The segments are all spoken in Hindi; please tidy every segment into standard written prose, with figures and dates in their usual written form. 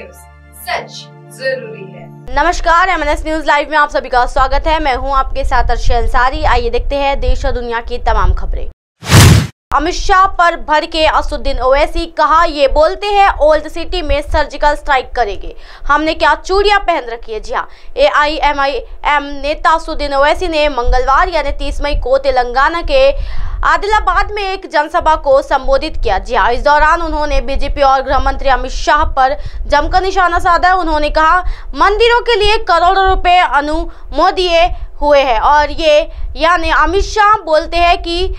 न्यूज, सच जरूरी है। नमस्कार, MNS न्यूज लाइव में आप सभी का स्वागत है। मैं हूं आपके साथ अर्शी अंसारी। आइए देखते हैं देश और दुनिया की तमाम खबरें। अमित शाह पर भड़के असदुद्दीन ओवैसी, कहा ये बोलते हैं ओल्ड सिटी में सर्जिकल स्ट्राइक करेंगे, हमने क्या चूड़ियां पहन रखी है। जी हां, AIMIM नेता असदुद्दीन ओवैसी ने मंगलवार यानी 30 मई को तेलंगाना के आदिलाबाद में एक जनसभा को संबोधित किया। जी हां, इस दौरान उन्होंने बीजेपी और गृह मंत्री अमित शाह पर जमकर निशाना साधा। उन्होंने कहा मंदिरों के लिए करोड़ों रुपए अनुमोदिए हुए हैं और ये यानी अमित शाह बोलते हैं कि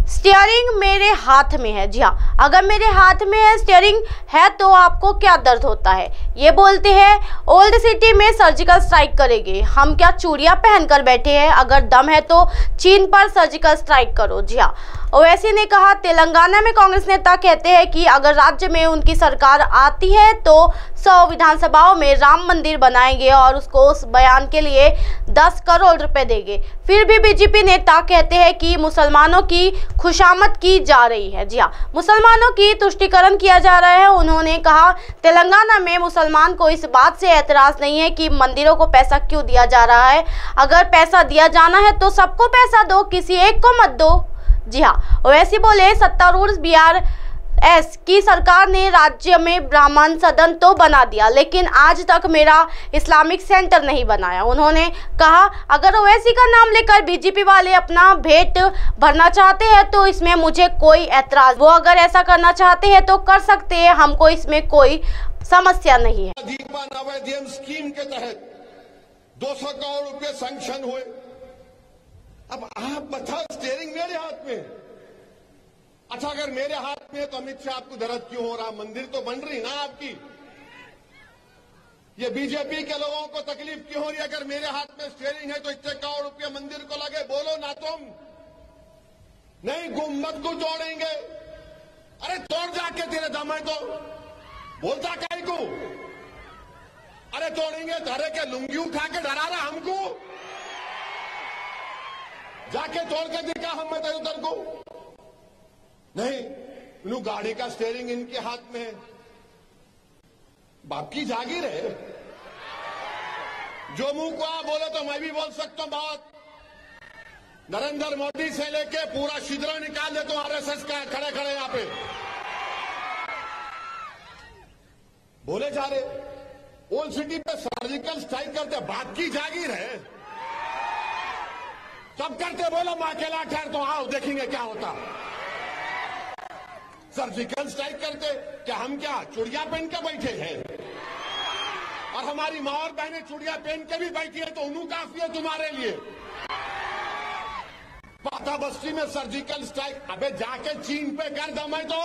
स्टीयरिंग मेरे हाथ में है। जी हाँ, अगर मेरे हाथ में है स्टीयरिंग है तो आपको क्या दर्द होता है। ये बोलते हैं ओल्ड सिटी में सर्जिकल स्ट्राइक करेंगे, हम क्या चूड़ियां पहनकर बैठे हैं, अगर दम है तो चीन पर सर्जिकल स्ट्राइक करो। जी हाँ, ओवैसी ने कहा तेलंगाना में कांग्रेस नेता कहते हैं कि अगर राज्य में उनकी सरकार आती है तो 100 विधानसभाओं में राम मंदिर बनाएंगे और उसको उस बयान के लिए 10 करोड़ रुपए देंगे। फिर भी बीजेपी नेता कहते हैं कि मुसलमानों की खुशामद की जा रही है। जी हाँ, मुसलमानों की तुष्टीकरण किया जा रहा है। उन्होंने कहा तेलंगाना में मुसलमान को इस बात से एतराज नहीं है कि मंदिरों को पैसा क्यों दिया जा रहा है। अगर पैसा दिया जाना है तो सबको पैसा दो, किसी एक को मत दो। जी हाँ, ओवैसी बोले सत्तारूढ़ BRS की सरकार ने राज्य में ब्राह्मण सदन तो बना दिया लेकिन आज तक मेरा इस्लामिक सेंटर नहीं बनाया। उन्होंने कहा अगर ओवैसी का नाम लेकर बीजेपी वाले अपना भेंट भरना चाहते हैं तो इसमें मुझे कोई ऐतराज, वो अगर ऐसा करना चाहते हैं तो कर सकते हैं, हमको इसमें कोई समस्या नहीं है। स्कीम के तहत 200 करोड़ रुपए सैंक्शन हुए। अब आप बताओ स्टीयरिंग मेरे हाथ में। अच्छा, अगर मेरे हाथ में है तो अमित शाह आपको दर्द क्यों हो रहा? मंदिर तो बन रही ना आपकी। ये बीजेपी के लोगों को तकलीफ क्यों हो रही है? अगर मेरे हाथ में स्टीयरिंग है तो इतने करोड़ रुपये मंदिर को लगे, बोलो ना तुम। नहीं, गुम्बद को तोड़ेंगे। अरे तोड़ जाके तेरे दम है तो बोलता काहे को? अरे तोड़ेंगे, धरे के लुंगी उठा के डरा रहा हमको। जाके तोड़ के दिखा हम मैं उधर को। नहीं, इन गाड़ी का स्टीयरिंग इनके हाथ में है। बाप की जागीर है। जो मुंह को आप बोले तो मैं भी बोल सकता हूं बात। नरेंद्र मोदी से लेके पूरा छिद्र निकाल दे तो RSS का खड़े खड़े यहां पे बोले जा रहे ओल्ड सिटी पे सर्जिकल स्ट्राइक करते, बाप की जागीर है। सब करते बोलो मैं अकेला ठहर तो आओ देखेंगे क्या होता। सर्जिकल स्ट्राइक करते क्या हम क्या चूड़ियां पहन के बैठे हैं? और हमारी मां और बहनें चूड़ियां पहन के भी बैठी है तो उन्हों काफी है तुम्हारे लिए। पाता बस्ती में सर्जिकल स्ट्राइक, अबे जाके चीन पे कर दम है तो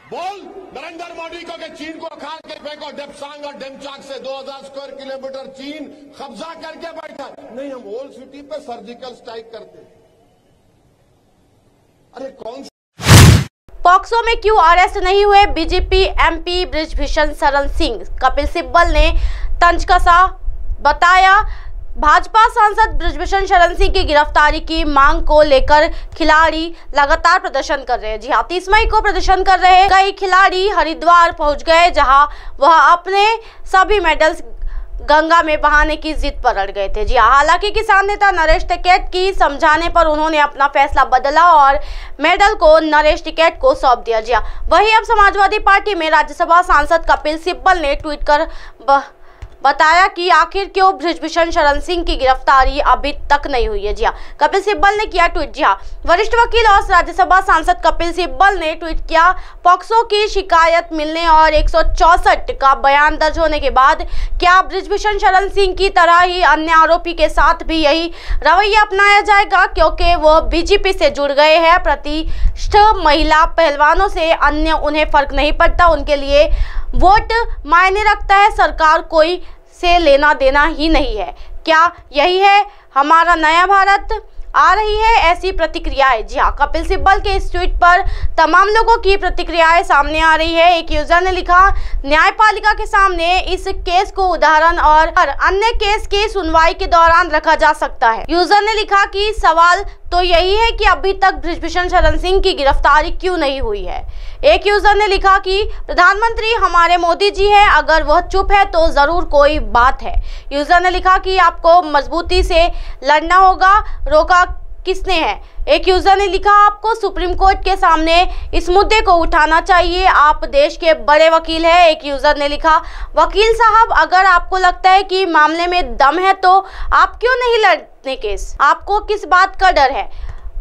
बोल नरेंद्र मोदी को कि चीन को खाल के फेंको। डेप्सांग और डेमचाक से 2000 स्क्वायर किलोमीटर चीन कब्जा करके बैठा। नहीं, हम ओल्ड सिटी पे सर्जिकल स्ट्राइक करते। अरे कौन पॉक्सो में क्यों अरेस्ट नहीं हुए बीजेपी MP बृजभूषण शरण सिंह, कपिल सिब्बल ने तंज कसा बताया। भाजपा सांसद बृजभूषण शरण सिंह की गिरफ्तारी की मांग को लेकर खिलाड़ी लगातार प्रदर्शन कर रहे हैं। जी हाँ, 30 मई को प्रदर्शन कर रहे कई खिलाड़ी हरिद्वार पहुंच गए जहां वह अपने सभी मेडल्स गंगा में बहाने की जिद पर अड़ गए थे। जी हाँ, हालांकि किसान नेता नरेश टिकैत की समझाने पर उन्होंने अपना फैसला बदला और मेडल को नरेश टिकैत को सौंप दिया। जी हाँ, वहीं अब समाजवादी पार्टी में राज्यसभा सांसद कपिल सिब्बल ने ट्वीट कर बताया कि आखिर क्यों बृजभूषण शरण सिंह की गिरफ्तारी अभी तक नहीं हुई है। जी हाँ, कपिल सिब्बल ने किया ट्वीट। जी हाँ, वरिष्ठ वकील और राज्यसभा सांसद कपिल सिब्बल ने ट्वीट किया, पॉक्सो की शिकायत मिलने और 164 का बयान दर्ज होने के बाद क्या बृजभूषण शरण सिंह की तरह ही अन्य आरोपी के साथ भी यही रवैया अपनाया जाएगा? क्योंकि वो बीजेपी से जुड़ गए हैं, प्रतिष्ठित महिला पहलवानों से अन्य उन्हें फर्क नहीं पड़ता, उनके लिए वोट मायने रखता है, सरकार कोई से लेना देना ही नहीं है। क्या यही है हमारा नया भारत? आ रही है ऐसी प्रतिक्रियाएं। जी हाँ, कपिल सिब्बल के इस ट्वीट पर तमाम लोगों की प्रतिक्रियाएं सामने आ रही है। एक यूजर ने लिखा, न्यायपालिका के सामने इस केस को उदाहरण और अन्य केस की सुनवाई के दौरान रखा जा सकता है। यूजर ने लिखा कि सवाल तो यही है कि अभी तक बृजभूषण शरण सिंह की गिरफ्तारी क्यों नहीं हुई है। एक यूजर ने लिखा कि प्रधानमंत्री हमारे मोदी जी है, अगर वह चुप है तो जरूर कोई बात है। यूजर ने लिखा कि आपको मजबूती से लड़ना होगा, रोका किसने है। एक यूजर ने लिखा आपको सुप्रीम कोर्ट के सामने इस मुद्दे को उठाना चाहिए, आप देश के बड़े वकील हैं। एक यूजर ने लिखा वकील साहब, अगर आपको लगता है कि मामले में दम है तो आप क्यों नहीं लड़ते केस, आपको किस बात का डर है।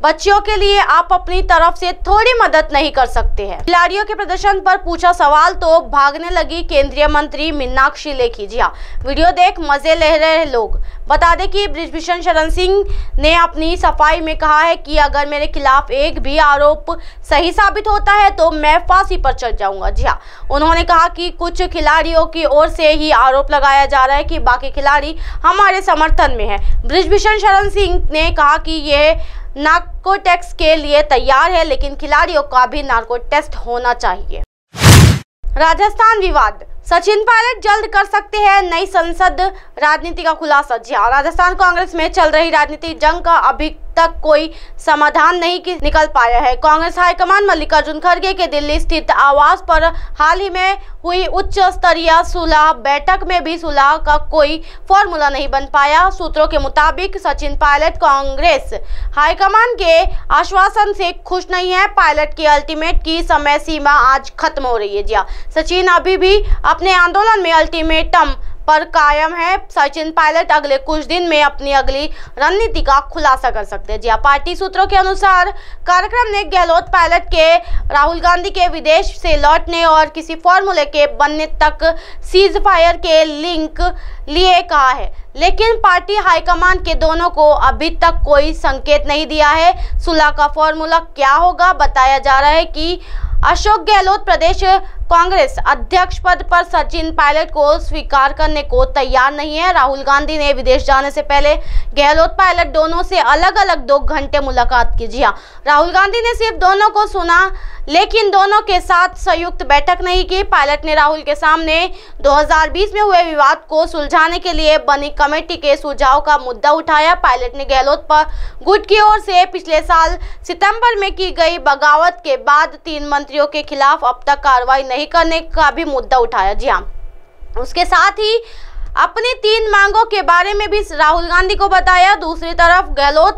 बच्चियों के लिए आप अपनी तरफ से थोड़ी मदद नहीं कर सकते हैं। खिलाड़ियों के प्रदर्शन पर पूछा सवाल तो भागने लगी केंद्रीय मंत्री मीनाक्षी लेखी। जी हाँ, वीडियो देख मजे ले रहे लोग। बता दें कि बृजभूषण शरण सिंह ने अपनी सफाई में कहा है कि अगर मेरे खिलाफ एक भी आरोप सही साबित होता है तो मैं फांसी पर चढ़ जाऊंगा। जी हाँ, उन्होंने कहा कि कुछ खिलाड़ियों की ओर से ही आरोप लगाया जा रहा है कि बाकी खिलाड़ी हमारे समर्थन में है। बृजभूषण शरण सिंह ने कहा कि यह नार्को टेस्ट के लिए तैयार है, लेकिन खिलाड़ियों का भी नार्को टेस्ट होना चाहिए। राजस्थान विवाद, सचिन पायलट जल्द कर सकते हैं नई संसद राजनीति का खुलासा। जी हाँ, राजस्थान कांग्रेस में चल रही राजनीतिक जंग का अभी तक कोई समाधान नहीं निकल पाया है। कांग्रेस हाईकमान मल्लिकार्जुन खड़गे के दिल्ली स्थित आवास पर हाल ही में हुई उच्च स्तरीय सुलह बैठक में भी सुलह का कोई फॉर्मूला नहीं बन पाया। सूत्रों के मुताबिक सचिन पायलट कांग्रेस हाईकमान के आश्वासन से खुश नहीं है। पायलट की अल्टीमेट की समय सीमा आज खत्म हो रही है। जी हाँ, सचिन अभी भी अपने आंदोलन में अल्टीमेटम पर कायम है। सचिन पायलट अगले कुछ दिन में अपनी अगली रणनीति का खुलासा कर सकते हैं। जी हाँ, पार्टी सूत्रों के अनुसार कार्यक्रम ने गहलोत पायलट के राहुल गांधी के विदेश से लौटने और किसी फॉर्मूले के बनने तक सीज फायर के लिंक लिए कहा है, लेकिन पार्टी हाईकमान के दोनों को अभी तक कोई संकेत नहीं दिया है। सुलह का फॉर्मूला क्या होगा। बताया जा रहा है कि अशोक गहलोत प्रदेश कांग्रेस अध्यक्ष पद पर सचिन पायलट को स्वीकार करने को तैयार नहीं है। राहुल गांधी ने विदेश जाने से पहले गहलोत पायलट दोनों से अलग अलग 2 घंटे मुलाकात की। जी हाँ, राहुल गांधी ने सिर्फ दोनों को सुना, लेकिन दोनों के साथ संयुक्त बैठक नहीं की। पायलट ने राहुल के सामने 2020 में हुए विवाद को सुलझाने के लिए बनी कमेटी के सुझाव का मुद्दा उठाया। पायलट ने गहलोत पर गुट की ओर से पिछले साल सितंबर में की गई बगावत के बाद 3 मंत्रियों के खिलाफ अब तक कार्रवाई नहीं करने का भी मुद्दा उठाया। जी हाँ, उसके साथ ही अपनी 3 मांगों के बारे में भी राहुल गांधी को बताया। दूसरी तरफ गहलोत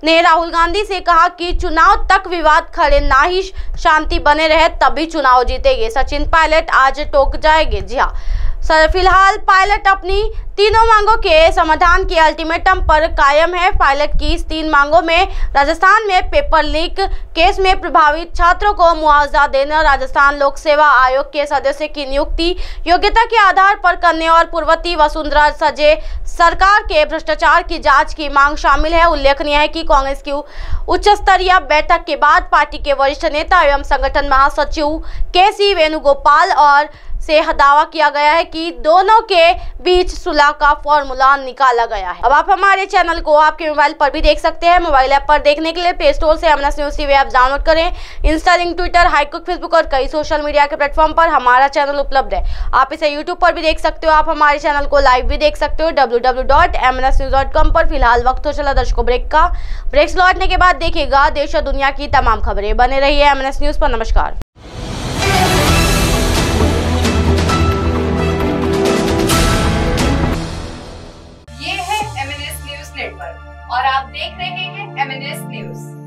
ने राहुल गांधी से कहा कि चुनाव तक विवाद खड़े ना ही शांति बने रहे तभी चुनाव जीतेंगे। सचिन पायलट आज टोक जाएंगे। जी हाँ, फिलहाल पायलट अपनी तीनों मांगों के समाधान के अल्टीमेटम पर कायम है। पायलट की इस 3 मांगों में राजस्थान में पेपर लीक केस में प्रभावित छात्रों को मुआवजा देना, राजस्थान लोक सेवा आयोग के सदस्य की नियुक्ति योग्यता के आधार पर करने और पूर्ववर्ती वसुंधरा राजे सरकार के भ्रष्टाचार की जांच की मांग शामिल है। उल्लेखनीय है कि कांग्रेस की उच्च स्तरीय बैठक के बाद पार्टी के वरिष्ठ नेता एवं संगठन महासचिव के.सी. वेणुगोपाल और से दावा किया गया है कि दोनों के बीच सुलह का फॉर्मूला निकाला गया है। अब आप हमारे चैनल को आपके मोबाइल पर भी देख सकते हैं। मोबाइल ऐप पर देखने के लिए प्ले स्टोर से MNS news TV app download करें। इंस्टा, लिंक, ट्विटर, हाईकुक, फेसबुक और कई सोशल मीडिया के प्लेटफॉर्म पर हमारा चैनल उपलब्ध है। आप इसे यूट्यूब पर भी देख सकते हो। आप हमारे चैनल को लाइव भी देख सकते हो www.mnsnews.com पर। फिलहाल वक्त हो चला दर्शकों ब्रेक का। ब्रेक लौटने के बाद देखिएगा देश और दुनिया की तमाम खबरें। बने रहिए एमएनएस न्यूज पर। नमस्कार। और आप देख रहे हैं एमएनएस न्यूज।